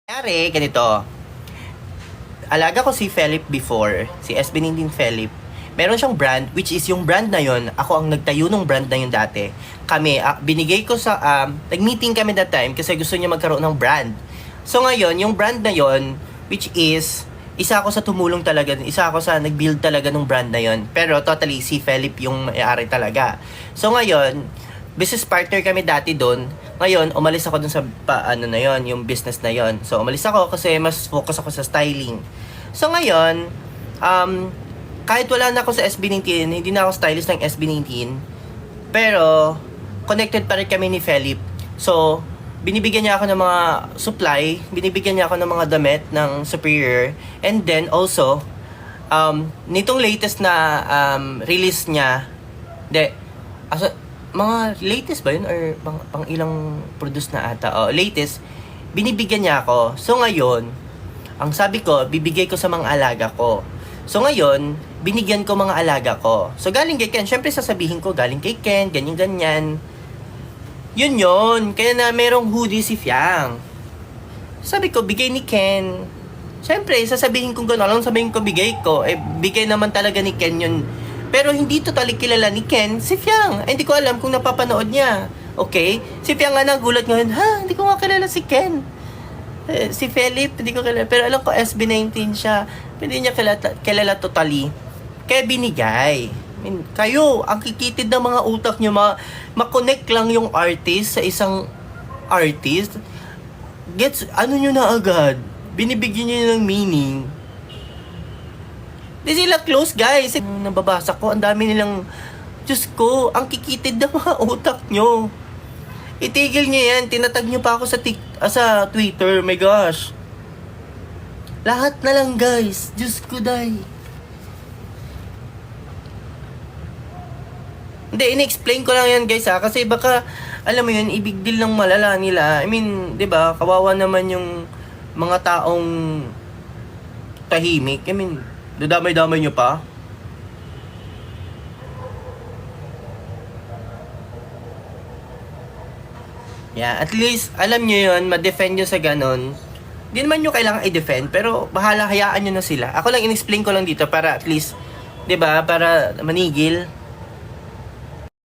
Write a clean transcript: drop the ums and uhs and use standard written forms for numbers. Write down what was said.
Nangyari, ganito. Alaga ko si Philip before, si SB19 Philip. Meron siyang brand, which is yung brand na yon. Ako ang nagtayo ng brand na yun dati. Kami, binigay ko sa, nag-meeting kami that time kasi gusto niya magkaroon ng brand. So ngayon, yung brand na yon, which is, isa ako sa tumulong talaga, isa ako sa nag-build talaga ng brand na yon. Pero totally, si Philip yung may-ari talaga. So ngayon, business partner kami dati doon. Ngayon, umalis ako dun sa na yon, yung business na yon. So, umalis ako kasi mas focus ako sa styling. So, ngayon, kahit wala na ako sa SB19, hindi na ako stylist ng SB19, pero, connected pa rin kami ni Philip. So, binibigyan niya ako ng mga supply, binibigyan niya ako ng mga damit ng Superior, and then also, nitong latest na release niya, mga latest ba yun or pang ilang produce na ata? Latest, binibigyan niya ako. So ngayon, ang sabi ko, bibigay ko sa mga alaga ko. So ngayon, binigyan ko mga alaga ko. So galing kay Ken, syempre sasabihin ko, galing kay Ken, ganyan-ganyan. Yun. Kaya na merong hoodie si Fiang. Sabi ko, bigay ni Ken. Syempre, sasabihin ko gano'n, alam sabihin ko, bigay ko. Bigay naman talaga ni Ken yun. Pero hindi totally kilala ni Ken, si Fiang. Hindi ko alam kung napapanood niya. Okay? Si Fiang nga nagulat ngayon, hindi ko nga kilala si Ken. Si Philip, hindi ko kilala. Pero alam ko, SB19 siya. Hindi niya kilala totally. Kaya binigay. Kayo, ang kikitid ng mga utak niyo, ma-connect lang yung artist sa isang artist. Gets, ano nyo na agad? Binibigyan nyo ng meaning. Di sila close, guys. Nababasa ko, ang dami nilang, Diyos ko, ang kikitid ng mga utak nyo. Itigil nyo yan. Tinatag nyo pa ako sa Twitter. My gosh. Lahat na lang, guys. Diyos ko, day. Hindi, in-explain ko lang yan, guys, ha. Kasi baka, alam mo yun, ibig deal ng malala nila. I mean, di ba, kawawa naman yung mga taong tahimik. I mean, dadamay-damay nyo pa? Yeah, at least, alam nyo yun, ma-defend nyo sa ganon. Hindi naman nyo kailangan i-defend, pero bahala, hayaan nyo na sila. Ako lang in-explain ko lang dito para at least, 'di ba, para manigil.